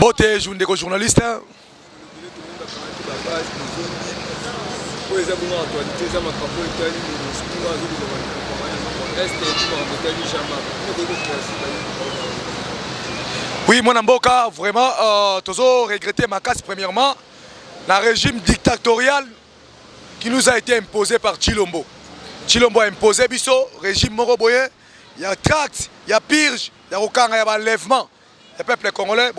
Mbote Jundeko journaliste. Oui, mon Mboka, vraiment, toujours regretter ma casse premièrement, le régime dictatorial qui nous a été imposé par Chilombo. Chilombo a imposé biso, régime Moroboye, il y a tract, il y a purge, il y a okanga, il y a enlèvement. Le peuple congolais,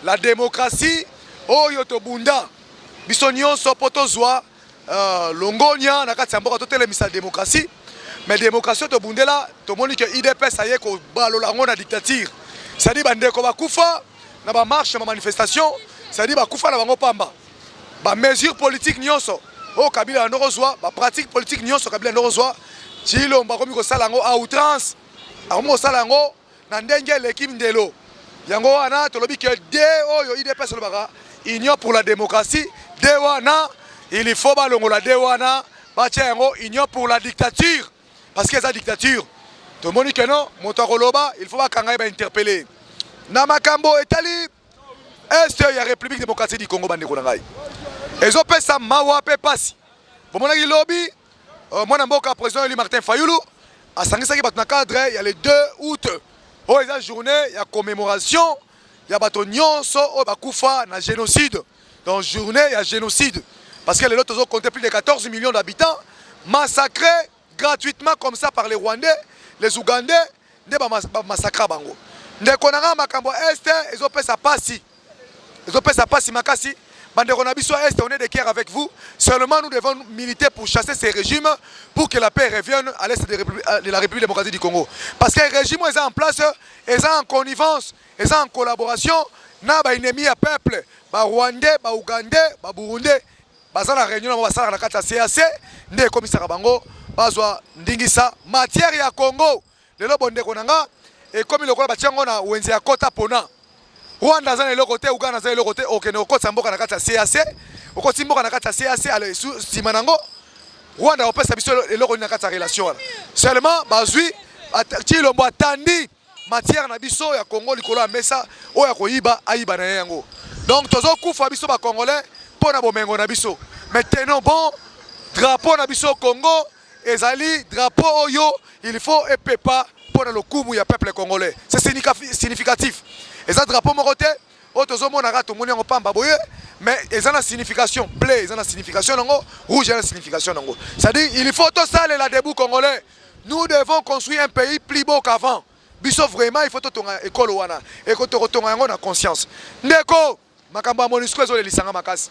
la démocratie, oh yoto bunda, biso nyonso poto zwa longonia na kati mboka totelemisa la démocratie, mais démocratie to bundela to moni que IDPS aye ko balolango na dictature. Ça dit bande ko bakufa na ba marche na manifestation, ça dit bakufa na bango pamba. Ba mesure politique nyonso, oh Kabila ndorozwa, ba pratique politique nyonso Kabila ndorozwa, Chilombo komi ko salango à outrance. Akomo salango na ndenge l'équipe ndelo. Yango wana tolobi que de oyo IDPS le baka union pour la démocratie, de wana il faut balongo la de wana batia yango union pour la dictature parce que ça dictature. Tout le monde dit que non, Montaroloba, il faut pas qu'on aille interpeller. Namakambo Etali, est-ce qu'il y a République démocratique du Congo bande konangai? Ils ont fait ça mawa pe passi. Bon mon lobby, moi n'amboka président Eli Martin Fayulu, à Sangisaki batna cadre, il y a le 2 août. Oh, il y a journée, il y a commémoration, il y a bato nyonso oh bakufa na génocide. Dans journée, il y a génocide parce que les autres ont compté plus de 14 millions d'habitants massacrés gratuitement comme ça par les Rwandais. Les Ougandais, ils ont massacré Bango. Ils ont fait ça passi. Ils ont fait ça passi, Makasi. On est de guerre avec vous. Seulement, nous devons militer pour chasser ces régimes pour que la paix revienne à l'est de la République démocratique du Congo. Parce que les régimes sont en place, ils sont en connivence, ils sont en collaboration. Ils ont ennemi à peuple, les Rwandais, les Ougandais, les Burundais. Ils sont en réunion, ils sont en CAC, ils sont commissaire Bango. Bazwa ndingisa matière ya Congo lelo bonde konanga et comme le kola batiango na wenze ya kota pona Rwanda za le côté Uganda za le côté okene okotsa mboka na kati ya CAC okotsi mboka na kati ya CAC ale simanango Rwanda opesa biso eloko na kati ya relation seulement bazwi Chilombo atandi matière na biso ya Congo likolo ya mesa oya koyiba ayiba na yango donc tozo kufa biso ba congolais pona bomengo na biso maintenant bon drapeau na biso Congo ezali drapeau oyo il faut epepa pour le kumu ya peuple congolais c'est significatif et ça drapeau mokote otozo mona rato moni ngo pamba boye mais ezana na signification bleu ezana na signification nango rouge ezana na signification nango ça dit il faut tout ça la debout congolais nous devons construire un pays plus beau qu'avant biso vraiment il faut to tonga école wana et ko to tonga yango na conscience ndeko makambo MONUSCO ezo le lisanga makasi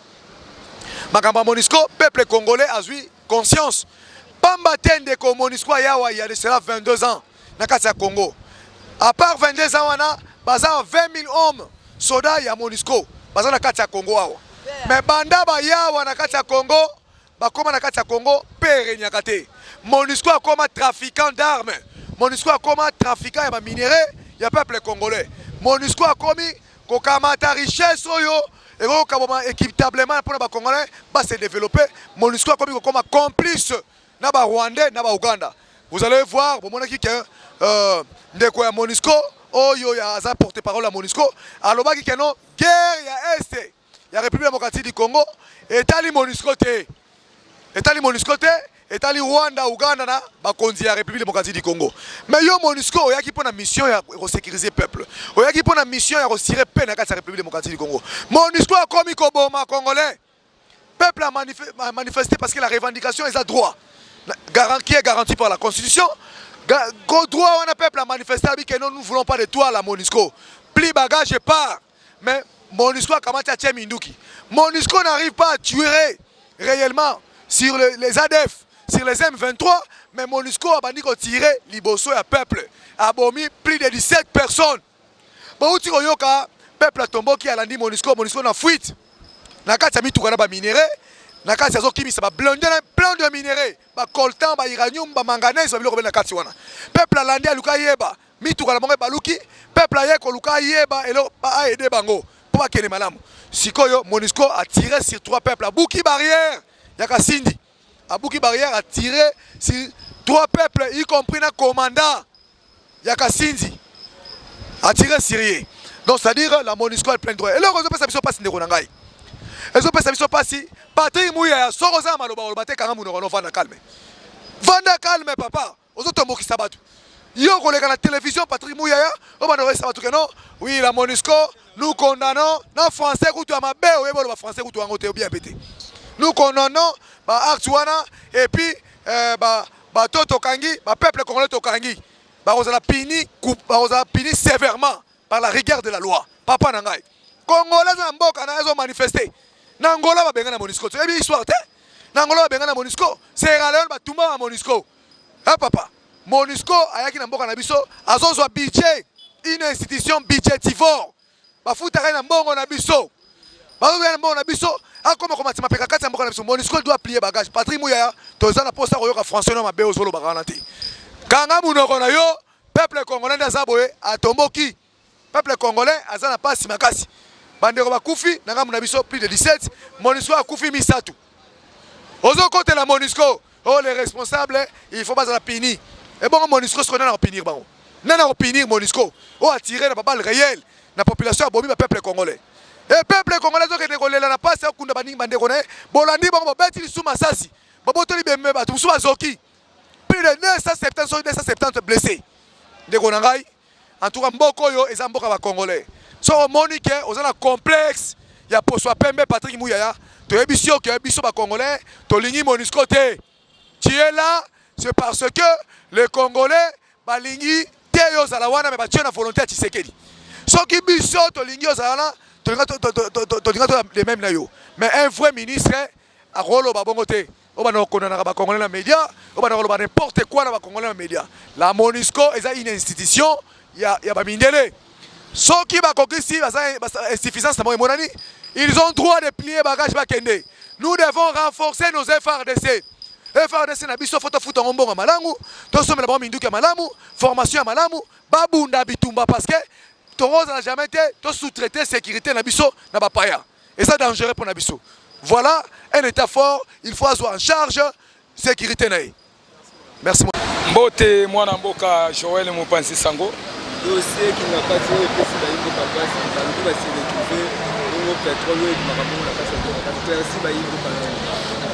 makambo MONUSCO peuple congolais a eu conscience. Pamba tende ko MONUSCO yawa il y a de cela 22 ans na kati ya Congo. À part 22 ans wana, baza 20 000 hommes soldats ya MONUSCO, baza na kati ya Congo awa. Mais banda ba yawa na kati ya Congo, bakoma na kati ya Congo pere nyakate. MONUSCO akoma trafiquant d'armes. MONUSCO akoma trafiquant ya minéraux ya peuple congolais. MONUSCO akomi ko kamata richesse oyo et ko équitablement pour les Congolais ba se développer. MONUSCO akomi ko koma complice na ba Rwandais na ba Ouganda. Vous allez voir bon monaki que ndeko ya MONUSCO oyo ya aza porte-parole à MONUSCO alobaki que non guerre ya est ya République démocratique du Congo etali MONUSCO te etali MONUSCO te etali Rwanda Ouganda na bakonzi ya République démocratique du Congo mais yo MONUSCO oyaki pona mission ya sécuriser peuple oyaki pona mission ya retirer paix na kati ya République démocratique du Congo MONUSCO a komi ko boma congolais peuple a manifesté parce que la revendication est à droit qui est garanti par la Constitution. Droit on a peuple à manifester que non, nous ne voulons pas de toi la MONUSCO. Pli bagage et part. Mais MONUSCO a commencé à tuer Minduki. MONUSCO n'arrive pas à tuer réellement sur les ADF, sur les M23, mais MONUSCO a bandit tirer Liboso et peuple. A bomi plus de 17 personnes. Bon, tu vois, peuple a tombé qui a landi MONUSCO na fuite. Na kati mi tukana ba minéraux. Na kati ya zokimi sa ba blonde plein de minéraux ba coltan ba uranium ba manganèse ba biloko na kati wana peuple alandi aluka yeba mituka na bango baluki peuple aye ko luka yeba elo ba aider bango pour ba kene malamu sikoyo MONUSCO a tiré sur 3 peuples a buki barrière ya Kasindi a buki barrière a tiré sur 3 peuples y compris na commandant ya Kasindi a tiré sur eux Donc c'est-à-dire la MONUSCO a plein de droits. Et là, on peut s'amuser pas si on a. Et on peut s'amuser pas si Patrick Mouya soroza maloba olobate kanga munono vanda calme. Vanda calme papa. Ozoto moki sabatu. Yo collègue à la télévision Patrick Mouya on va nous sabatu que non. Oui, la MONUSCO nous condamnons non français ou tu as ma bé ou le français ou tu as ngote bien pété. Nous condamnons ba Aktuana et puis ba toto kangi, ba peuple congolais to kangi. Ba ozala puni sévèrement par la rigueur de la loi. Papa Nangai. Congolais na mboka na ezo manifester. Nangola ba benga na MONUSCO. Tu as bien histoire te? Nangola ba benga na MONUSCO. Sierra Leone ba tumba na MONUSCO. Hein papa? MONUSCO ayaki na mboka na biso azozwa budget, une institution budgetivore. Ba futaka na mbongo na biso. Ba na mbongo na biso. Akoma komati mapeka kati ya mboka na biso. MONUSCO doit plier bagage. Patrick Mouya toza na posta koyoka français na mabe ozolo bakana te. Kanga munoko na yo peuple congolais ndaza boye atomboki. Peuple congolais azana pasi makasi. Bandeko bakufi na ngamu na biso plus de 17, MONUSCO a kufi misatu. Ozo côté la MONUSCO, oh les responsables, il faut pas la punir. Et bon MONUSCO ce qu'on a à punir bango. Nana à punir MONUSCO. Oh attirer la balle réelle la population a bomi peuple congolais. Et peuple congolais zo ke ngolé la passe kunda baningi bandeko ne. Bolandi bango beti sous masasi. Babotoli bembe ba tusu azoki. Plus de 970 blessés. Ndeko nangai. En tout cas mboko yo eza mboka ba congolais. So monique aux un complexe il y a pour soi pembe Patrick Mouya to ebisio que biso ba congolais to lingi MONUSCO te. Tu es là c'est parce que les congolais ba lingi te yo zala wana mais ba tient na volonté de Tshisekedi. So ki biso to lingi yo zala to linga les mêmes na yo. Mais un vrai ministre a rolo ba bongo te. On va nous connaître ba congolais na média, on va nous n'importe quoi na ba congolais na média. La MONUSCO est une institution, il y a ba mindele. Ceux qui ont insuffisance, ils ont droit de plier bagage bakende. Nous devons renforcer nos FRDC. FRDC na biso foto futa ngombonga malamu, to somela ba minduki ya malamu, formation ya malamu, babunda bitumba parce que Toros n'a jamais été to sous-traiter sécurité na biso na ba paya. Et ça dangereux pour na biso. Voilà un état fort, il faut avoir en charge sécurité naï. Merci. Mbote mwana mboka Joël Mopanzi Sango. Dossier qui n'a pas tiré et puis il va pas se retrouver au pétrole et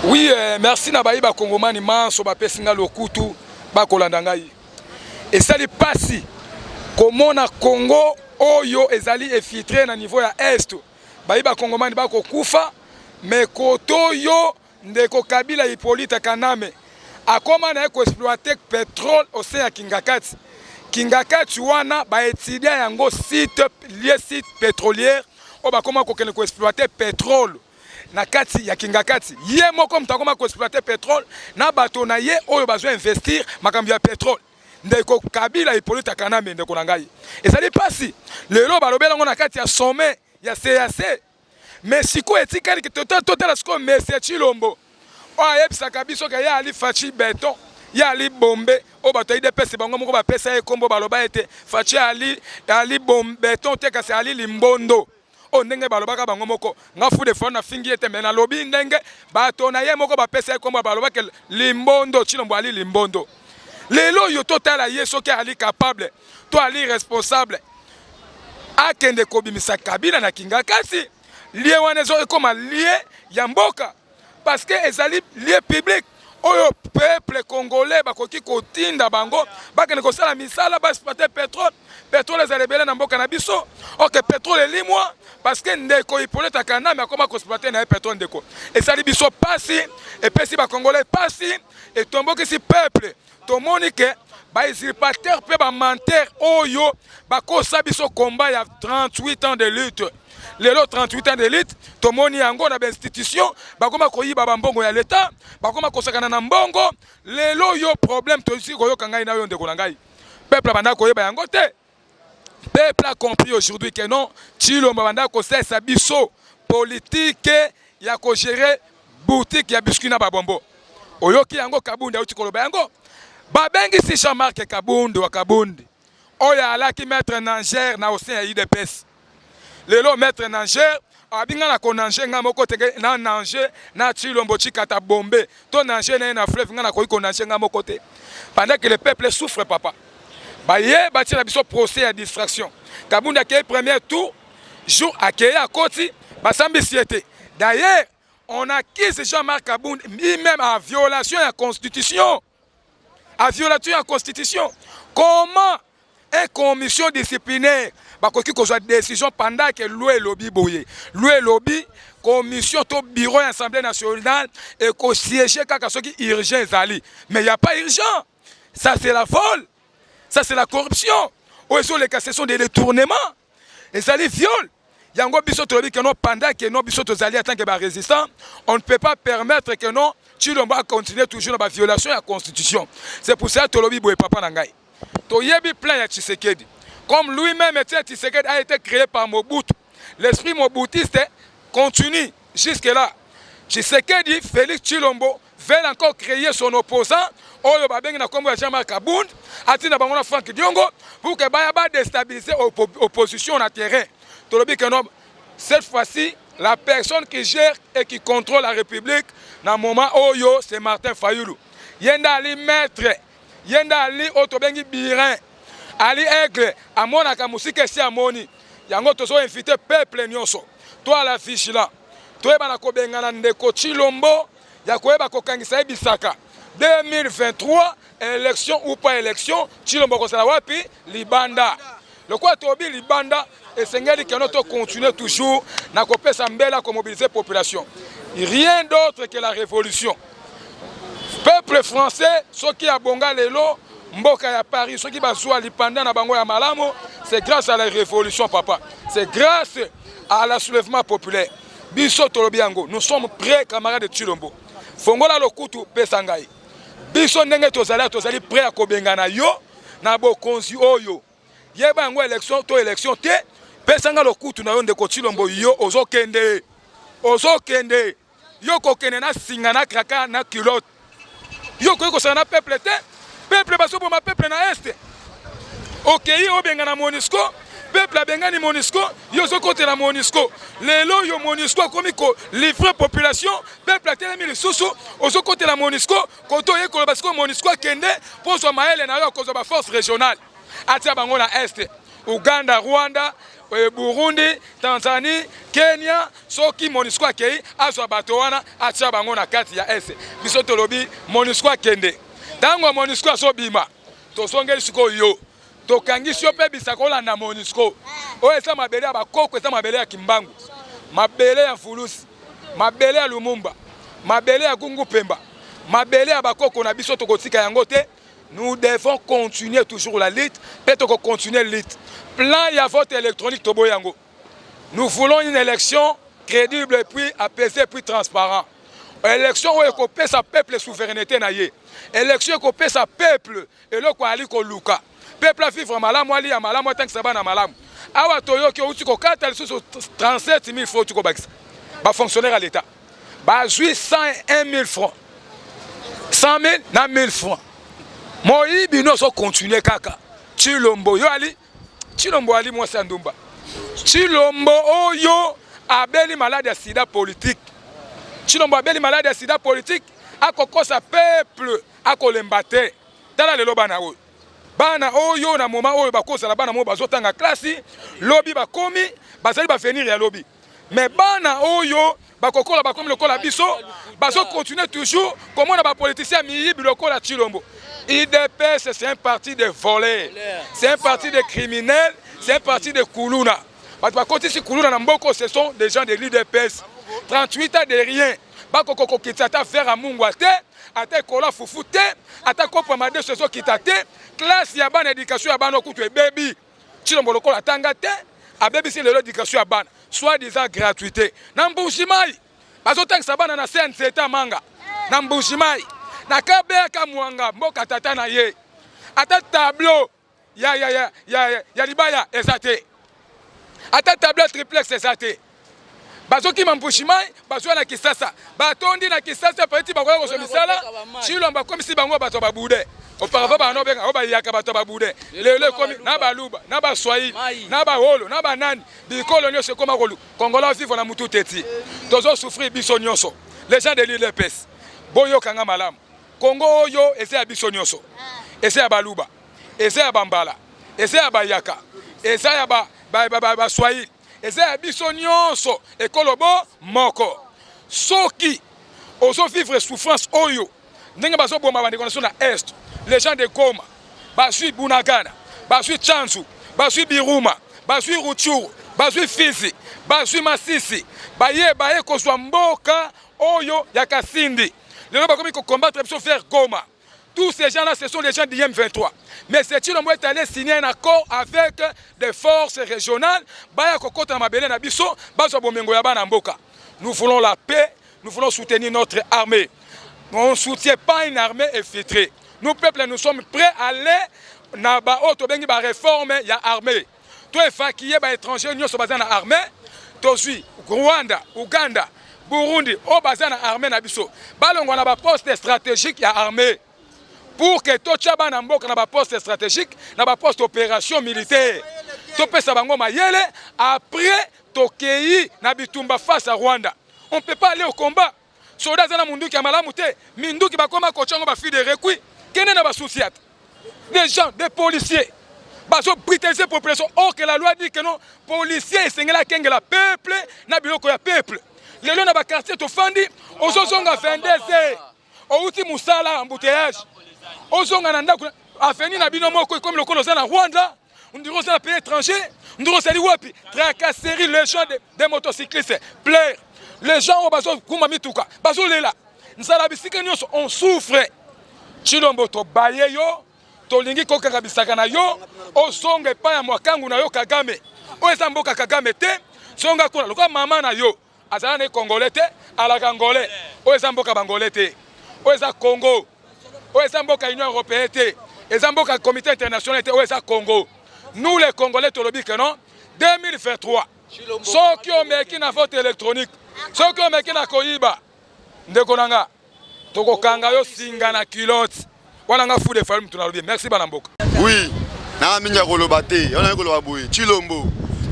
oui, merci na baïba Kongomani manso ba pesinga lokutu ba kolanda ngai. Et ça li pasi comment na Congo oyo ezali infiltré na niveau ya est. Baïba Kongomani ba kokufa mais koto yo ndeko Kabila Hippolyte Kaname akoma na ko exploiter pétrole au sein ya Kingakati. Kingakati wana ba étudier yango site lié site pétrolier o ba koma ko exploiter pétrole na kati ya Kingakati ye moko mtakoma ko exploiter pétrole na bato na ye oyo bazo investir makambi ya pétrole ndeko Kabila Hippolyte Kaname ndeko na ngai ezali pasi lelo balobela ngo na kati ya sommet ya CAC mais siko etikali ke total siko Monsieur Chilombo o ayebisaka biso ke ya ali fachi béton ya ali bombe o bato IDPS bango moko ba pesa e kombo baloba ete fachi ali bombe béton te kasi ali limbondo o ndenge balobaka bango moko nga fu de fona fingi ete mena lobi ndenge bato na ye moko ba pesa e kombo baloba ke limbondo Chilombo ali limbondo lelo yo total ye soki ali capable to ali responsable akende kobimisa Kabila na Kingakati lié wana zo ekoma lié ya mboka parce que ezali lié public oyo peuple congolais bakoki kotinda bango bakene kosala misala ba exploiter pétrole ezalebele na mboka na biso OK pétrole elimwa parce que ndeko Hippolyte Kaname akoma ko exploiter na pétrole ndeko ezali biso pasi et pesi ba congolais pasi et tomboki si peuple tomonique ba usurpateur pe ba menteur oyo bakosa biso combat ya 38 ans de lutte. Les 38 ans d'élite, tomoni yango na institution, bakoma koyiba bambongo ya l'état, bakoma kosakana na mbongo, lelo yo problème tosi koyo kangai na yo ndeko na ngai. Peuple banda koyeba yango te. Peuple a compris aujourd'hui que non, Chilombo banda ko sesa biso politique ya ko gérer boutique ya biscuit na babombo. Oyoki yango Kabunda uti koloba yango. Babengi si Jean-Marc Kabunda wa Kabundi. Oya alaki maître Nanger na océan ya IDPS. Lelo maître Nanger abinga na konanger nga moko teke na Nanger na Chilombo chikata bombe to Nanger na fleuve nga na koyi konanger nga moko te pendant que le peuple souffre papa baye batie na biso procès à distraction. Kabound a premier tour, jour accueilli à Koti, basambisi été. D'ailleurs, on accuse Jean-Marc Kabound même en violation de la Constitution. En violation de la Constitution. Comment une commission disciplinaire bakoki kozwa décision pendant que loué lobby boye. Loué lobby commission to bureau de l'Assemblée nationale et ko siéger kaka soki urgent ezali. Mais il n'y a pas urgent. Ça c'est la folle. Ça c'est la corruption. Ou sont les cas ce sont des détournements. Ezali viol. Yango biso tolobi que non pendant que non biso tozali en tant que résistant, on ne peut pas permettre que non Tshilombo continue toujours dans la violation de la Constitution. C'est pour ça que tolobi boye papa nangai. Toyebi plein ya Tshisekedi. Comme lui-même Tshisekedi a été créé par Mobutu. L'esprit mobutiste continue jusque-là. Tshisekedi, Félix Tshilombo, veut encore créer son opposant. Oyo babengi na kombo ya Jean-Marc Kabound, atina bango na Franck Diongo pour que baya ba déstabiliser opposition na terrain. Tolobi que non, cette fois-ci, la personne qui gère et qui contrôle la République, dans le moment Oyo, c'est Martin Fayoulou. Yenda Ali maître, Yenda Ali Otobengi Birin, Ali Aigle, Amona Kamusike si Amoni, Yango Tozo invité peuple nyonso. Toi la fiche là, toi bana kobengana ndeko Tshilombo, yakoyeba kokangisa ebisaka. 2023, élection ou pas élection, Tshilombo kosala wapi libanda. Le quoi tobi libanda et sengeli que notre continue toujours na kopesa mbela ko mobiliser population. Rien d'autre que la révolution. Peuple français, ceux qui a bonga lelo, mboka ya Paris, ceux qui bazwa lipanda na bango ya malamo, c'est grâce à la révolution papa. C'est grâce à la soulèvement populaire. Biso tolobi yango, nous sommes prêts camarades de Tshilombo. Fongola lokutu pesangai. Biso ndenge tozali prêt à kobengana yo na bokonzi oyo. Yeba yango élection to élection te pesanga lokutu na yo ndeko Tshilombo yo ozokende. Ozokende. Yo kokende na singa na kraka na culotte. Yo ko sala na peuple te. Peuple baso pour ma peuple na est. OK, yo benga na Monisco. Peuple a bengani Monisco, yo zo côté la Monisco. Lelo yo Monisco komi ko livrer population, peuple a telemi le soso, ozo côté la Monisco, koto ye ko basko Monisco kende pour so maele na yo ko ba force régionale. Atia bango na est. Uganda, Rwanda, Burundi, Tanzanie, Kenya, soki Monisco akei azo bato wana atia bango na kati ya est. Biso tolobi Monisco kende. Tango Monisco aso bima. To songeli siko yo. Tokangisi pe bisakola na Monisco. Oyo esa mabele ya bakoko, esa mabele ya Kimbangu. Mabele ya Fulusi, mabele ya Lumumba, mabele ya Gungu Pemba, mabele ya bakoko na biso tokotika yango te. Nous devons continuer toujours la lutte, peut-être continuer la lutte. Plan ya vote électronique tobo yango. Nous voulons une élection crédible et puis apaisée puis transparente. Élection où ekopé sa peuple souveraineté na ye. Élection ekopé sa peuple et le ko ali ko luka. Peuple a vivre malamu ali ya malamu tant que ça va na malamu. Awa toyo ki uti ko kata le sous 37 000 francs tu ko bakisa. Ba fonctionnaire à l'état. Ba 101 000 francs. 100 000 na 1000 francs. Moi bino so continuer kaka. Tshilombo yo ali. Tshilombo ali moi Sandumba. Tshilombo oyo abeli malade ya sida politique. Tshilombo abeli malade ya sida politique akokosa peuple akolembate. Tala lelo bana oyo. Bana oyo na moment oyo bakosa la bana mo bazotanga classe lobby bakomi bazali ba venir ya lobby mais bana oyo bakokola bakomi lokola biso bazo continuer toujours comme on a ba politicien miyibi lokola Tshilombo. IDPS c'est un parti de voleurs, c'est un parti de criminels, c'est un parti de kuluna. Ba côté si kuluna na mboko ce sont des gens de l'IDPS. 38 ans de rien. Bakoko kitata faire à mungwate ata kola fufute ata kopa made seso kitate classe ya bana éducation ya bana kutu baby Tshilombo lokola tanga te a baby c'est l'éducation ya bana soit disant gratuité na mbushimai bazotangisa bana na CNCT manga na mbushimai na kabeka mwanga mboka tata na ye ata tableau ya libaya ezate ata tableau triplex ezate bazoki mampushimai bazwa na Kisasa batondi na Kisasa petit bakola ko somisala Tshilombo comme si bango bato babude auparavant bano benga oba yaka bato babude lelo komi na baluba na baswahili na baholo na banani bikolo nyonso koma kolu kongola vivre na mutu teti tozo souffrir biso nyonso les gens de l'IDPS boyo kanga malamu Congo oyo ese ya biso nyonso ese ya baluba eza ya bambala, eza ya bayaka, eza ya baswahili, eza ya biso nyonso ekolobo moko. Soki ozo vivre souffrance oyo ndenge bazo bomba bandeko na est, les gens de Goma, basui Bunagana, basui Tchanzu, basui Biruma, basui Rutshuru, basui Fizi, basui Masisi, baye kozwa mboka oyo ya Kasindi. Les gens qui combattent biso vers Goma. Tous ces gens-là, ce sont les gens du M23. Mais c'est Tshilombo est allé signer un accord avec des forces régionales. Nous voulons la paix, nous voulons soutenir notre armée. On ne soutient pas une armée infiltrée. Nous, peuple, nous sommes prêts à aller dans la réforme, il y a armée. Tous les fakiers, les étrangers, nous sommes dans l'armée. Tosi, Rwanda, Ouganda, Burundi, au bazar na armée na biso. Balongo na ba poste stratégique ya armée. Pour que tocha ba na mboka na ba poste stratégique, na ba poste opération militaire. To pesa bango mayele après tokei na bitumba face à Rwanda. On peut pas aller au combat. Soldats na munduki ya malamu te, minduki bakoma kochango ba fi de rekui. Kene na ba souciat. Des gens, des policiers. Baso britannique population. Or que la loi dit que non, policiers sengela kengela peuple na biloko ya peuple. Les gens dans le quartier de Fandi, ils sont à 22 heures. Ils sont à embouteillage. Ils sont à Feni, comme le colonel en Rwanda. On dirait que c'est un pays étranger. On dirait que c'est Wapi. Tracasserie, les gens des motocyclistes. Plaire. Les gens ont besoin de Koumamituka. Baso Lela. On souffre. Tshilombo to baye yo. To lingi koka kabisaka na yo. O songe pa ya mwakangu na yo Kagame. O ezamboka Kagame te. Songa kuna. Luka mama na yo. Azana Congolais te, à la Congolais. Oezamboka Bangolais te. Oeza Congo. Oezamboka Union Européenne te. Ezamboka Comité international te. Oeza Congo. Nous les Congolais tolobi que non 2023. Ceux qui ont mis na vote électronique, ceux qui ont mis na koyiba. Ndeko nanga. Toko kanga yo singa na culotte. Wana nga fou de fallu tunalobi. Merci banamboka. Oui. Na minya koloba te. Ona koloba boye. Tshilombo.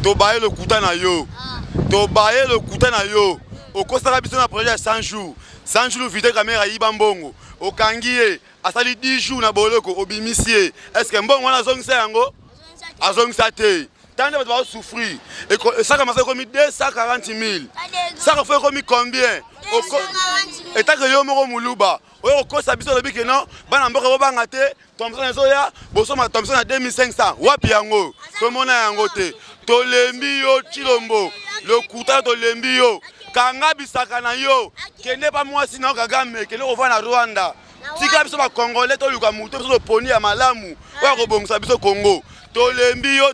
To baye le kuta na yo. To baye le kuta na yo. Au Costa Rica na projet 100 jours. 100 jours vite caméra yiba mbongo. Au kangiye asali 10 jours na boloko obimisie. Est-ce que mbongo wana zongisa yango? Azongisa te. Tande va souffrir. Et ça commence comme 240 000. Ça fait comme combien? Et tant que yo moko muluba. Au Costa Rica le biki non, bana mboka bobanga te. Thompson ezoya, bosoma Thompson à 2500. Wapi yango? To mona yango te. To lembi yo Tshilombo. Le kuta to lembi yo. Kanga bisaka na yo. Kende pa mwasi na Kagame, kende ova na Rwanda. Tika biso ba Congolais to luka muto biso poni ya malamu. Wa ko bongisa biso Congo. To lembi yo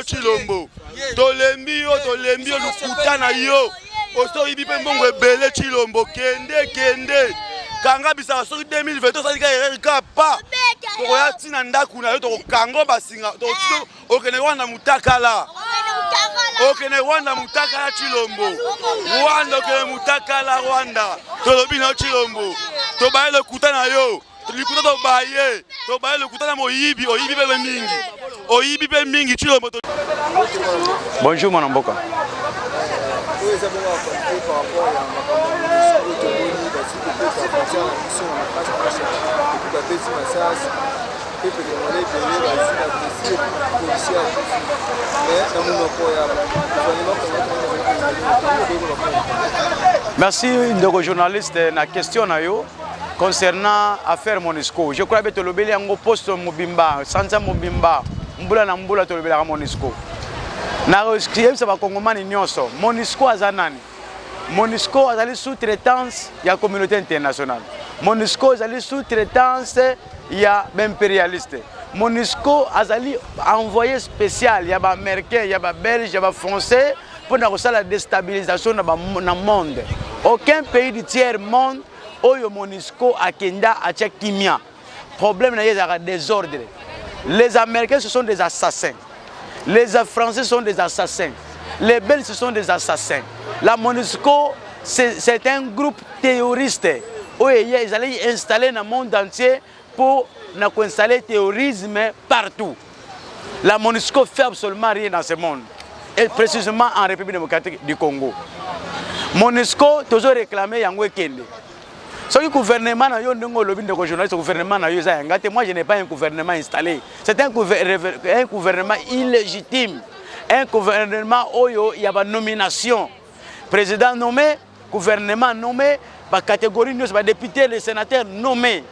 Tshilombo. To lembi yo le kuta na yo. Oso ibipe mbongo ebele Tshilombo kende. Kanga bisaka soki 2020 ça dika erika pa. Ko ya tina ndaku na yo to kango basinga. To okene wana mutakala. Okene Rwanda mutakala Tshilombo. Rwanda okene mutakala Rwanda. Tolobi na Tshilombo. To baye le kuta na yo. Likuta to baye. To baye le kuta na moyibi. Oyibi pe mingi. Oyibi pe mingi Tshilombo. Bonjour mon amboka. Merci de journaliste na question na yo concernant affaire Monusco. Je crois que tu lobeli yango poste mobimba, sanza mobimba, mbula na mbula to lobela Monusco. Na reskier ça va kongomani nyonso. Monusco azanani. Monusco azali sous-traitance ya communauté internationale. Monusco azali sous-traitance ya impérialiste. Monusco azali envoyé spécial ya ba américain, ya ba belge, ya ba français pour la déstabilisation dans le monde. Aucun pays du tiers monde oyo Monusco akenda atia kimia. Problème na yeza désordre. Les Américains ce sont des assassins. Les Français sont des assassins. Les Belges ce sont des assassins. La Monusco c'est un groupe terroriste. Ils allaient installer dans le monde entier pour installer le terrorisme partout. La Monusco fait absolument rien dans ce monde. Et précisément en République démocratique du Congo. Monusco toujours réclamé Yango Kende. Ce gouvernement, le gouvernement, moi je n'ai pas un gouvernement installé. C'est un gouvernement illégitime. Un gouvernement où il y a une nomination. Président nommé, gouvernement nommé, catégorie, députés, les sénateurs nommés.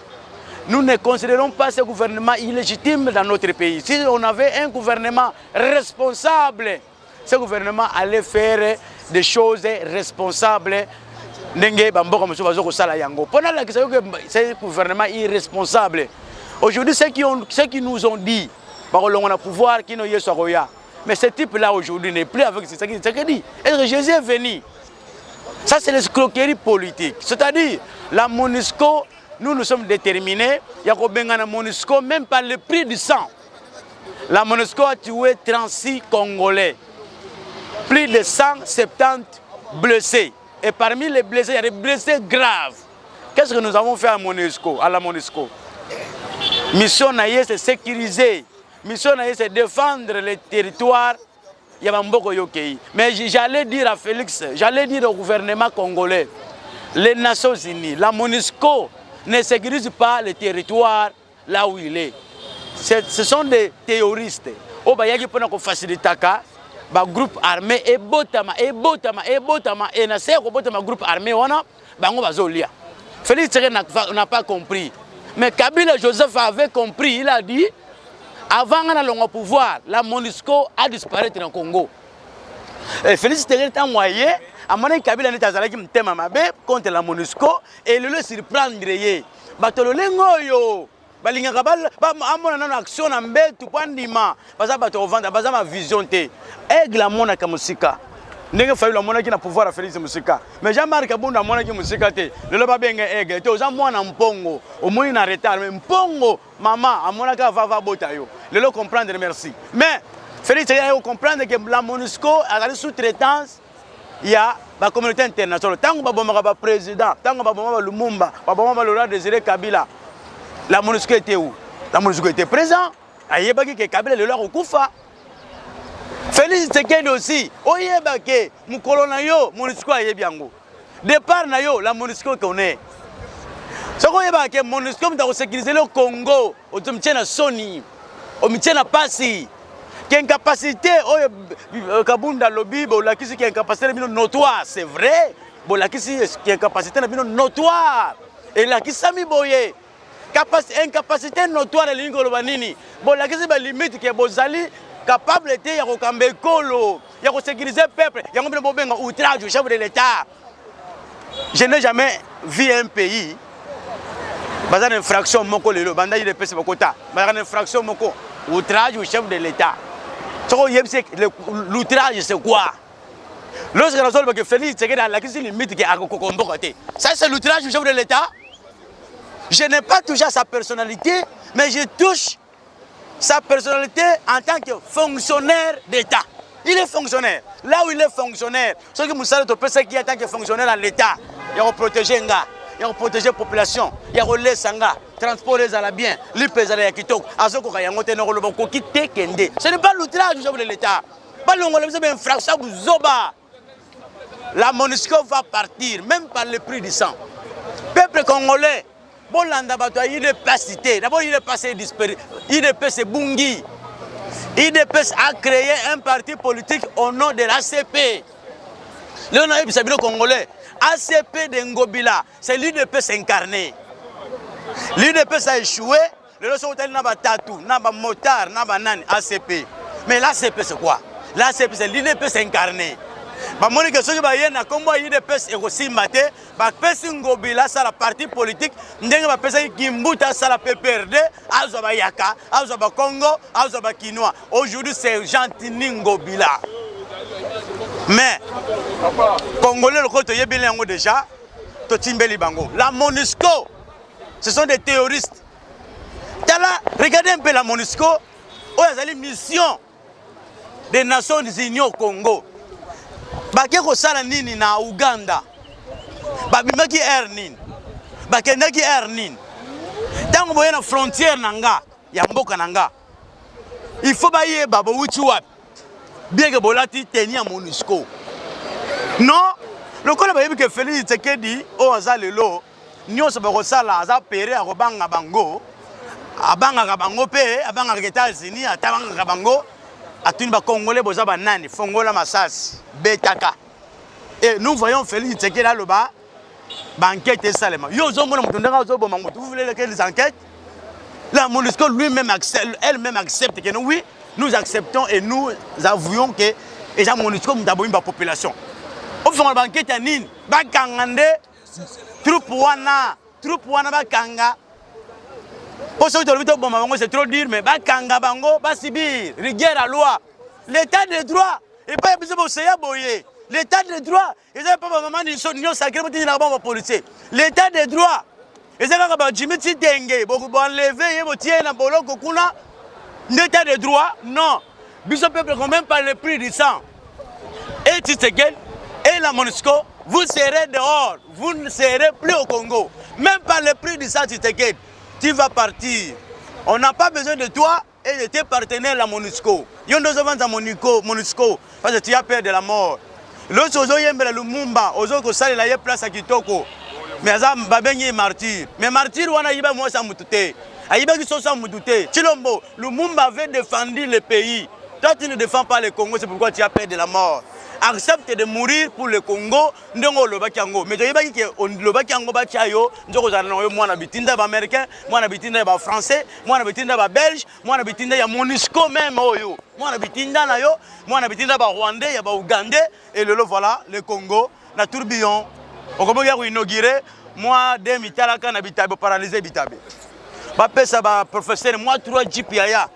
Nous ne considérons pas ce gouvernement illégitime dans notre pays. Si on avait un gouvernement responsable, ce gouvernement allait faire des choses responsables. Pendant que c'est un gouvernement irresponsable. Aujourd'hui, ceux qui nous ont dit, on a pouvoir, qui nous y est. Mais ce type-là aujourd'hui n'est plus avec ce qu'il dit. Est-ce que Jésus est venu? Ça, c'est l'escroquerie politique. C'est-à-dire, la MONUSCO, nous sommes déterminés. Il y a la MONUSCO, même par le prix du sang. La MONUSCO a tué 36 Congolais. Plus de 170 blessés. Et parmi les blessés, il y a des blessés graves. Qu'est-ce que nous avons fait à la MONUSCO? Mission naïe, c'est sécuriser. Mission naïe, c'est défendre les territoires. Il y a Mboko Yokei. Mais j'allais dire à Félix, j'allais dire au gouvernement congolais, les Nations Unies, la MONUSCO ne sécurise pas le territoire là où il est. Ce sont des terroristes. Au Bayaki pour nous faciliter le groupe armé et botama et na sait que botama groupe armé wana bango bazolia. Félix n'a pas compris. Mais Kabila Joseph avait compris, il a dit avant de pouvoir, la MONUSCO a disparu dans le Congo. Et Félix était envoyé, à mon avis, Kabila n'est pas allé contre la MONUSCO et le surprendre. Batololengoyo, balinga kabal, amona na action na mbetu pandima, baza bato vendre, baza ma vision te. Aigle amona ka musika. Ndenge fayu la mona ki na pouvoir à Félix musika. Mais Jean-Marc Kabunda mona ki musika te. Le ba benga aigle te oza mwana mpongo. Au moins na retard mais mpongo maman amona ka va bota yo. Le comprendre merci. Mais Félix il comprendre que la MONUSCO a la sous-traitance il y a la communauté internationale. Tant que ba président, tant que ba Lumumba, ba Laurent Désiré Kabila. La MONUSCO était où? La MONUSCO était présent. Ayebaki que Kabila le leur okufa. Félix Tshisekedi aussi. Oyebaki mukolo na yo MONUSCO ayebiango. Départ na yo la MONUSCO connaît. Ce qu'on yebaki MONUSCO mta sécuriser le Congo, otumtiena Sony, omitiena Pasi. Qui a une capacité Kabunda lobby, bolakisi qui a une capacité notoire, c'est vrai. Bolakisi qui a une capacité notoire. Et là qui sami boye. Incapacité notoire de l'ingolobanini. Bon, la question est limite que Bozali capable de faire un colo, de sécuriser le peuple, de faire outrage au chef de l'État. Je n'ai jamais vu un pays, dans une infraction, outrage au chef de l'État. L'outrage, c'est quoi? Lorsque la zone que Félix, c'est la question limite qui est ça, c'est l'outrage au chef de l'État. Je n'ai pas touché à sa personnalité, mais je touche sa personnalité en tant que fonctionnaire d'État. Il est fonctionnaire. Là où il est fonctionnaire, ce que Moussa Topé, c'est qu'il est en tant que fonctionnaire dans l'État. Il va protéger les gens, il va protéger la population, il va laisser les gens, transporter les bien, les paysans qui sont là, ce n'est pas l'outrage du chef de l'État. La MONUSCO va partir, même par le prix du sang. Peuple congolais, il n'est pas cité. D'abord, il est passé disparu. Il est passé Bungi. IDPS a créé un parti politique au nom de l'ACP. Le Congolais. ACP de Ngobila, c'est l'UDPS incarné. L'UDPS a échoué. Le Sotel n'a pas tatou, n'a pas motard, n'a pas nan ACP. Mais l'ACP c'est quoi? L'ACP c'est l'UDPS incarné. Bamoni que soki baye na kombo IDPS ekosi maté ba pesi Ngobila ça la parti politique ndenge ba pesi Kimbuta ça la PPRD azo ba yaka azo ba Congo azo ba Kinois. Aujourd'hui c'est Gentini Ngobila. Mais Congolais le côté yebeli yango déjà to timbeli bango. La MONUSCO ce sont des terroristes. Tala regardez un peu la MONUSCO oyo mission des Nations Unies au Congo. Bakeko sala nini na Uganda babimaki air nini bakendaki air nini tango boye na frontière nanga ya mboka nanga il faut baye babo wuti wapi bien que bolati tenir MONUSCO non le kola bayebi que Félix Tshisekedi o azalelo nyonso bakosala aza pere akobanga bango abangaka bango mpe abangaka États-Unis atabangaka bango atuni bakongole boza banani fongola masasi betaka. Et nous voyons Félix Tshisekedi aloba banquette et salema yo zomona mutu ndanga zoboma mutu. Vous voulez les enquêtes? La MONUSCO lui-même accepte, elle-même accepte que oui, nous acceptons et nous avouons que la MONUSCO nous avons une population. Au fond, la banquette est nine, bakangande, troupe wana bakanga. Pour ceux qui ont c'est trop dur, mais bakanga bango, basibir, rigueur à loi. L'état de droit, et pas besoin de boyer. L'état de droit, ils n'ont pas maman ni son sacré pour dire la bombe policier. L'état de droit. Et c'est quand Jimmy Titenge, beaucoup enlevé, et vous tiens dans le Kokuna, l'état de droit, non. Bishop peuple quand même par le prix du sang. Et Tshisekedi et la MONUSCO, vous serez dehors, vous ne serez plus au Congo. Même par le prix du sang, Tshisekedi, tu vas partir. On n'a pas besoin de toi et de tes partenaires, la MONUSCO. Il y a deux avant MONUSCO, parce que tu as peur de la mort. L'autre, ils ont le Lumumba, ils ont la place à Kitoko. Mais ils sont martyrs. Mais martyrs, ils sont mutute. Ils sont mutute. Chilombo, Lumumba avait défendu le pays. Toi, tu ne défends pas le Congo, c'est pourquoi tu as peur de la mort. Accepte de mourir pour le Congo, ndongo lobakiango. Mais tu sais que lobakiango bachayo, ndoko zanoyo mwana bitinda ba américain, mwana bitinda ba français, mwana bitinda ba belge, mwana bitinda ya MONUSCO même oyo. Mwana bitinda na yo, mwana bitinda ba rwandais, ya ba ougandais et le voilà le Congo na tourbillon. Okomo ya inaugurer moi de mitalaka na bitabe paralysé bitabe. Ba pesa ba professeur moi 3 jeep ya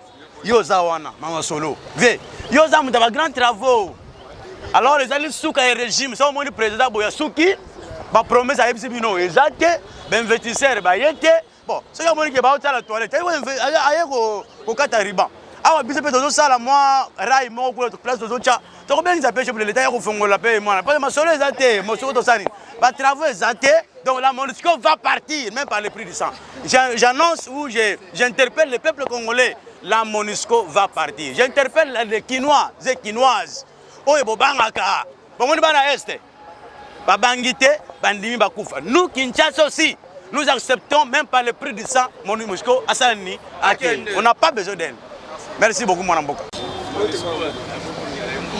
yo zawana mama solo. Ve yo za muta ba grand travaux. Alors les alliés souka et régime, ça au moins le président Boyasuki, ba promesse à Ebsibino exacte, ben investisseur ba yete. Bon, c'est comme que ba la toilette, aye ko kata riba. Ah bise pe tozo sala moi rai mo ko place tozo cha. To ko ben za pêche pour l'état ko fongola pe moi. Pas ma solo exacte, mo solo to sani. Ba travaux exacte, donc la MONUSCO va partir même par le prix du sang. J'annonce ou j'interpelle le peuple congolais, la MONUSCO va partir. J'interpelle les Quinois et Quinoises. Oye bobangaka bomoni bana este babangite bandimi bakufa. Nous Kinshasa aussi nous acceptons même par le prix du sang MONUSCO asalani akende. On n'a pas besoin d'elle. Merci beaucoup mon amboka.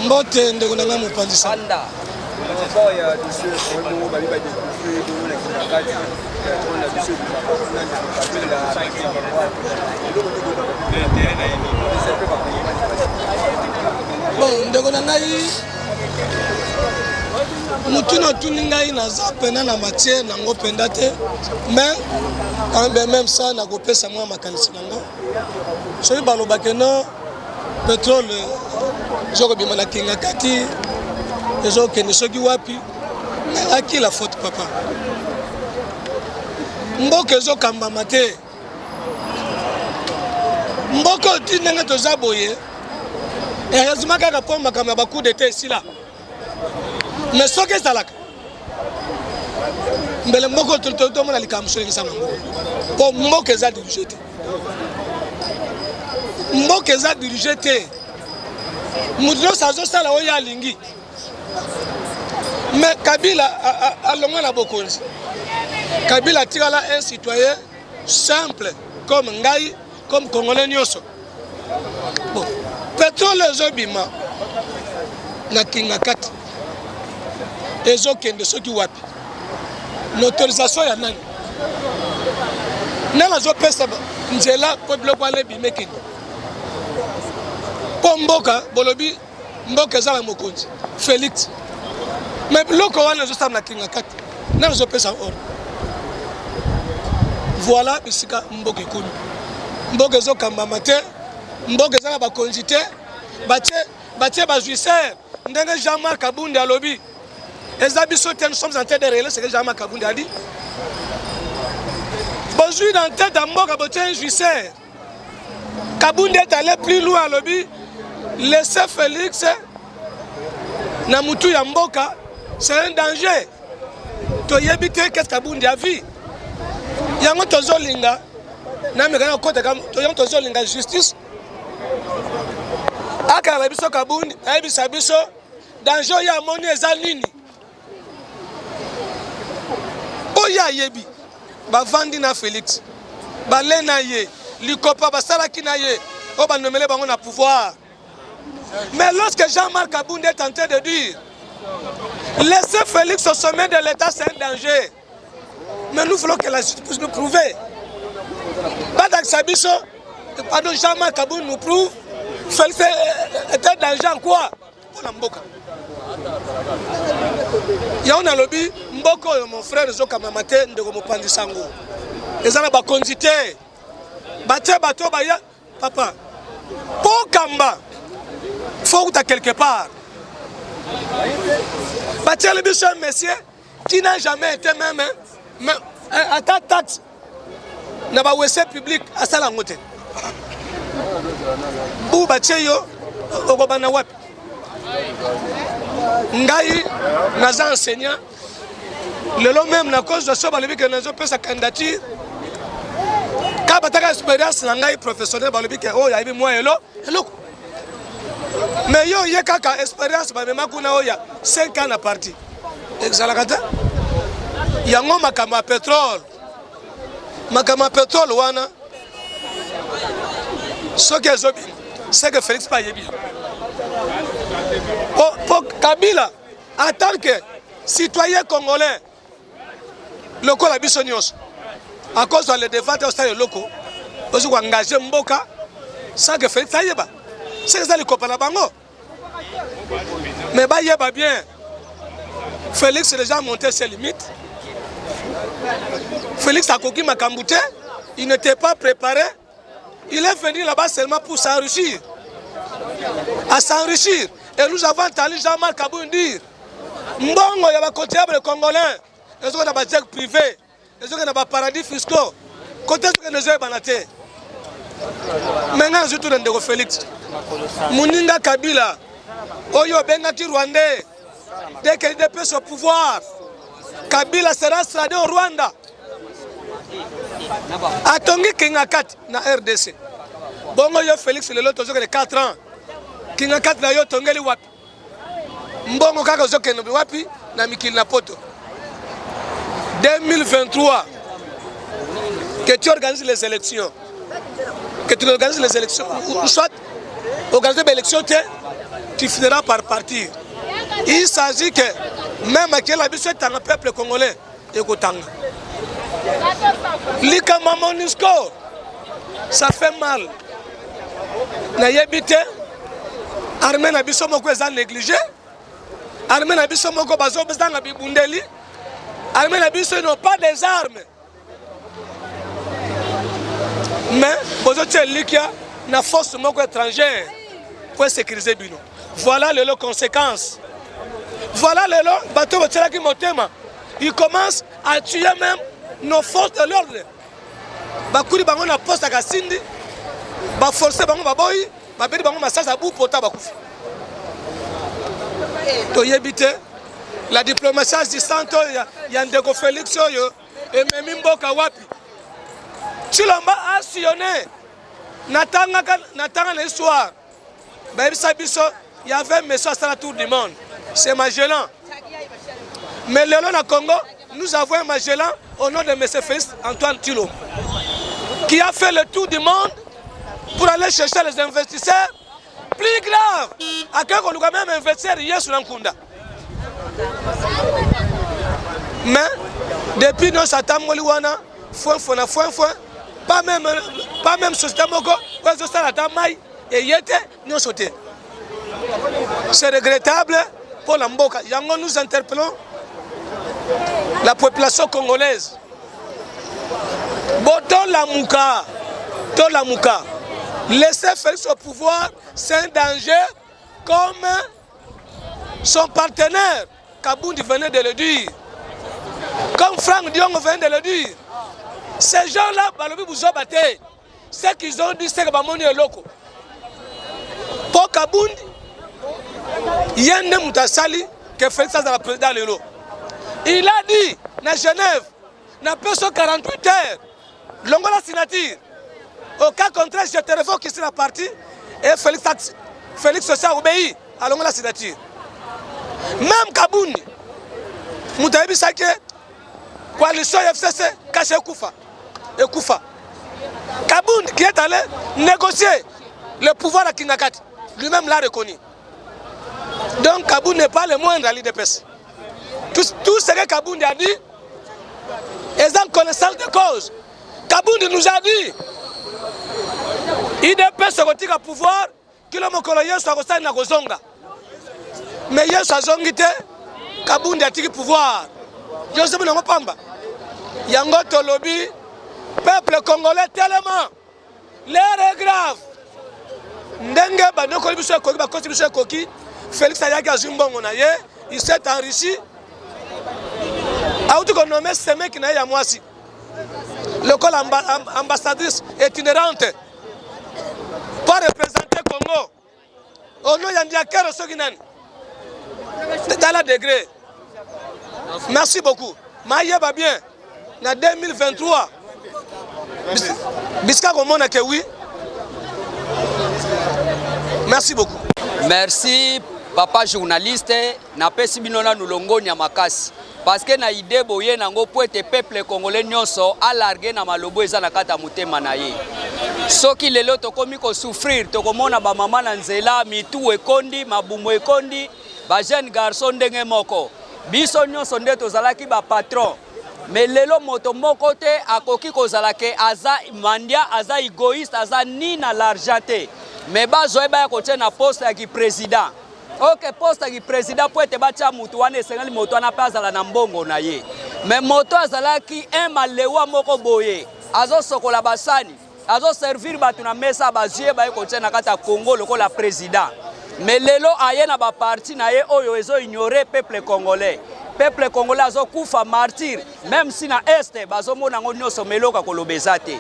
Mbote ndeko nanga mopanzi sanda. Bon, ndeko na ngai mutuna tuni ngai naza pena na matière nango penda te mais quand même ça na kopesa mwa makanisi nango soki balobake no pétrole ezokobima na kinga kati ezokende soki wapi aki la faute papa mboka ezokambama te mboka oti ndenge toza boye heureusement kaka mpo makambo ya bacoup d'état esila mais soki ezalaka mbele mboka tomona likambo solengisanga mboka mpo mboka eza dirige te mboka eza dirige te moto nyonso azosala oyo alingi mais Kabila alongwa na bokonzi Kabila atikala un citoyen simple comme ngai comme congolais nyonso bon pétrole ezobima na kinga kati ezokende soki wapi l'autorisation ya nani nanga azopesa nzela mpo biloko wana ebima ekende mpo mboka bolobi mboka eza na mokonzi Félix mais biloko wana ezosala na kinga kati nanga azopesa ordre voilà bisika mboka ekomi mboka ezokambama te mboka eza na bakonzi te batie bajuicer ndenge Jean-Marc Kabunda alobi eza biso te nous sommes en train de régler ce que Jean-Marc Kabunda a dit bozwi dans tête ya mboka botie un juicer Kabunda est allé plus loin alobi laissez Félix na mutu ya mboka c'est un danger toyebi te qu'est-ce Kabunda a vu yango tozolinga na mekana kota toyango tozolinga justice akala biso Kabunda ayebisa biso danger ya moni eza nini oyo ayebi bavandi na Félix bale na ye likopa basalaki na ye o banomele bango na pouvoir. Mais lorsque Jean-Marc Kaboundé est en train de dire laissez Félix au sommet de l'État, c'est un danger. Mais nous voulons que la justice puisse nous prouver. Pas d'Axabiso, pardon, Jean-Marc Kaboundé nous prouve Félix est un danger en quoi? Pour la Mboka. Il y a un lobby, Mboko, mon frère, Zoka Mamate, Ndego Mopandi Sango. Ils ont une condité. Baté, bateau, baya, papa. Pour Kamba, il faut que tu quelque part. Baté, le bichon, monsieur, qui n'a jamais été même, à ta tête, n'a pas ouessé public à Salangote. Ou baté, yo, au Gobana Wap. Ngai, naza enseignant, le long même, na cause de ça, que nous avons fait sa candidature. Quand tu as expérience, tu professionnel, tu as dit moi, mais yo, il y a une expérience, il y a 5 ans à partir. Il y a un pétrole. Makama pétrole, c'est que Félix pas bien. Pour Kabila, en tant que citoyen congolais, le col Abissonios, à cause de le débat au stade locaux, ils ont engagé Mboka sans que Félix aille pas. C'est ça le copain là bango. Mais bah y bien. Félix a déjà monté ses limites. Félix a coquille ma cambouté. Il n'était pas préparé. Il est venu là-bas seulement pour s'enrichir. À s'enrichir. Et nous avons entendu Jean-Marc Kaboundé dire Mbongo, il y a des contribuables congolais. Ils ont des jets privés. Ils ont des paradis fiscaux. Côté ce que nous avons banaté. Maintenant, je tourne de Félix. Mouninga Kabila. Oyo Bengati Rwandais. Dès qu'il dépêche au pouvoir, Kabila sera stradé au Rwanda. Atongi Kingakat na RDC. Bongo yo Félix le lot de 4 ans. Kingakat na yo tongeli wapi. Mbongo kaka zoke no wapi na mikili na poto. 2023 que tu organises les élections. Que tu organises les élections ou soit organiser les élections tu finiras par partir. Il s'agit que même à quel habitude est un peuple congolais écoutanga. Likama Monisco, ça fait mal. N'ayébité, armée n'a pas moko est négligé, armée n'a pas moko bazo besoin na bibundeli, armée n'a pas n'ont pas des armes. Mais bozo tche likia na force moko étrangère pour sécuriser bino. Voilà les conséquences. Voilà les bateaux qui motema. Ils commencent à tuer même nos forces de l'ordre. Bakuri bango na poste à Kasindi, ba forcer bango baboy, ba bedi bango massage à bout pota bakufi. To yebite la diplomatie assistante ya Ndeko Félix yo et même Mboka wapi. Chilomba a sillonné. Natanga l'histoire. Il y avait un message à la tour du monde. C'est Magellan. Mais le long à Congo, nous avons un Magellan au nom de M. Félix Antoine Tshilombo, qui a fait le tour du monde pour aller chercher les investisseurs. Plus grave, à quel qu'on a même investi hier sur l'Ankunda. Mais depuis nos Satan Moliwana, pas même société Moko, et Yete, nous sauté. C'est regrettable pour la Mboka. Nous interpellons la population congolaise. Boton la Mouka. Laisser Félix au pouvoir, c'est un danger comme son partenaire Kaboundé venait de le dire. Comme Franck Dion venait de le dire. Ces gens-là, ce qu'ils ont dit, c'est que Bamoni est loco. Pour Kaboundé, il y a un Moutasali qui fait ça dans la présidente Lelo. Il a dit, dans Genève, dans personne 48 heures, l'ongo la signature. Au cas contraire, je te révoque ici la partie et Félix Sosa obéit à l'ongo la signature. Même Kaboundé, Moutaïbi Sake, coalition FCC, démocratie et Koufa. Kabound qui est allé négocier le pouvoir à Kingakati, lui-même l'a reconnu. Donc Kabound n'est pas le moindre à l'IDPS. Tout ce que Kabound a dit est en connaissance de cause. Kabound nous a dit IDPS se retire au pouvoir, qu'il a mon soit resté dans Gozonga. Mais il y a sa zongité, Kabound a tiré pouvoir. Je sais pas Pamba. Yango Tolobi, peuple congolais tellement, l'air est grave. Ndenge Banoko Biso Koki, Bakosi Biso Koki, Félix Ayaga Zimbongo Naye, il s'est enrichi. A où tu connais ce mec qui n'a pas moi aussi. L'école ambassadrice itinérante pour représenter Congo. Au nom d'Yandiaker Soginan. Dans la degré. Merci beaucoup. Maïe va bien. En 2023. Biska Komona que oui. Merci beaucoup. Merci papa journaliste. Na pesi binona nulongoni ya makasi. Parce que na idée boye nango po ete peuple congolais nyonso alargué na malobo eza na kata motema na ye. Soki lelo tokomi ko souffrir tokomona ba mama na nzela mitu ekondi mabumo ekondi ba jeune garçon ndenge moko. Biso nyonso nde tozalaki ba patron. Mais lelo moto moko te akoki kozalake aza mandia aza égoïste aza ni na l'argent te. Mais bazoeba ya kotia na poste ya ki président. Ok, poste qui président pour être battu à Moutouane, c'est un moto n'a pas à la mbongo na ye. Mais moto azala qui un malewa moko boye. Azo sokola basani, azo servir batu na mesa bazie ba ekotia na kata Congo loko la président. Mais lelo aye na ba parti na ye oyo ezo ignorer peuple congolais. Peuple congolais azo kufa martyr, même si na est bazo mona ngo nyoso meloka kolobeza te.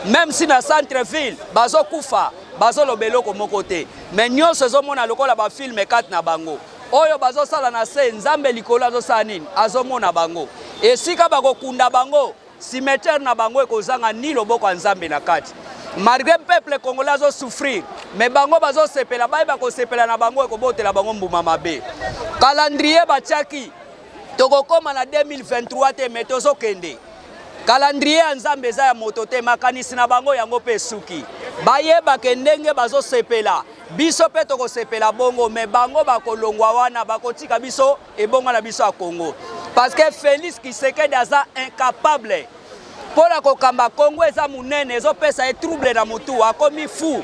Même si na centre ville bazo kufa bazo lobelo ko mokote. Mais nyonso ezo mona lokola ba film 4 na bango. Oyo bazo sala na se nzambe likolo azo sala nini azo mona bango. Esika bako kunda bango cimetière na bango ekozanga ni loboko ya nzambe na kati. Malgré peuple congolais azo souffrir, mais bango bazo sepela ba ko sepela na bango ekobotela bango mbuma mabe. Calendrier batiaki tokokoma na 2023 te metozo kende. Calendrier ya nzambe eza ya moto te makanisi na bango yango pe suki. Bayeba kendenge bazo sepela. Biso pe toko sepela bongo me bango bakolongwa wana bakotika biso ebonga na biso ya Congo. Parce que Félix Tshisekedi aza incapable. Pona kokamba Congo eza munene ezo pesa e trouble na mutu akomi fou.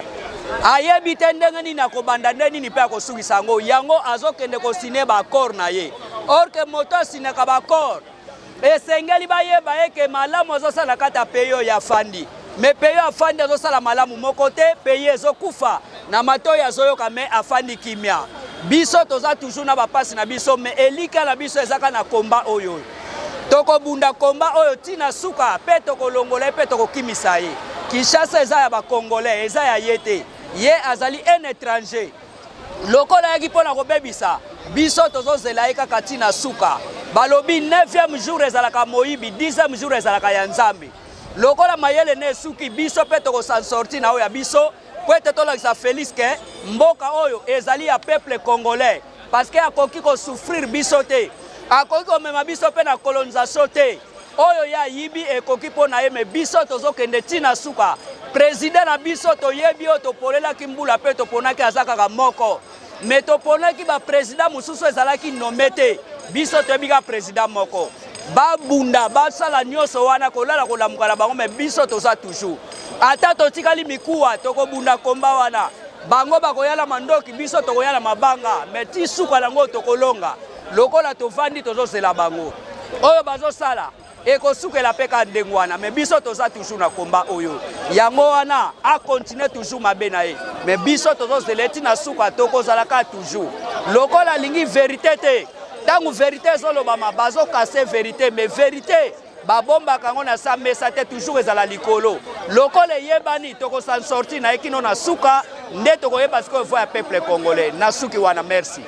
Ayebi te ndenge nini akobanda nini pe akosukisa ngo yango azokende kosine ba accord na ye. Or que moto sinaka ba accord. Esengeli bayeba eke malamu azosala kata peyo ya fandi. Me peyo afandi azosala malamu moko te peyo ezokufa na matoyi azoyoka me afandi kimia. Biso toza toujours na bapasi na biso me elika na biso ezaka na komba oyo. Toko bunda komba oyo tina suka pe toko longola pe toko kimisa ye. Kinshasa eza ya ba Congolais eza ya yete. Ye azali un étranger. Lokola yaki pona kobebisa biso tozozela kaka tina suka. Balobi 9e jour ezalaka moyibi 10e jour ezalaka ya nzambe. Lokola mayele ne suki biso pe toko san sorti na oya biso po ete tolakisa Félix ke mboka oyo ezali ya peuple congolais parce que akoki ko souffrir biso te. Akoki ko mema biso pe na colonisation te. Oyo ya yibi ekoki pona ye me biso tozokende tina suka. Président na biso toyebi o topolela kimbula pe toponaki azaka moko. Mais toponaki ba président mususu ezalaki nomete. Biso tebika président moko. Ba bunda ba sala nyoso wana kolala kolamuka na bango me biso toza toujours. Ata totikali mikuwa toko bunda komba wana. Bango bakoyala mandoki biso tokoyala mabanga me ti suka nango tokolonga. Lokola tovandi tozosela bango. Oyo bazo sala ekosukela peka ndengwana me biso toza toujours na komba oyo. Yango wana a continuer toujours mabe na ye. Me biso tozozeleti na suka tokozalaka toujours. Lokola lingi vérité te. Tangu vérité zolobama bazo casser vérité mais vérité babomba kango na sa mesa te toujours ezala likolo. Lokole yebani toko san sorti na ekino na suka nde toko yeba parce que voit peuple congolais na suki wana merci.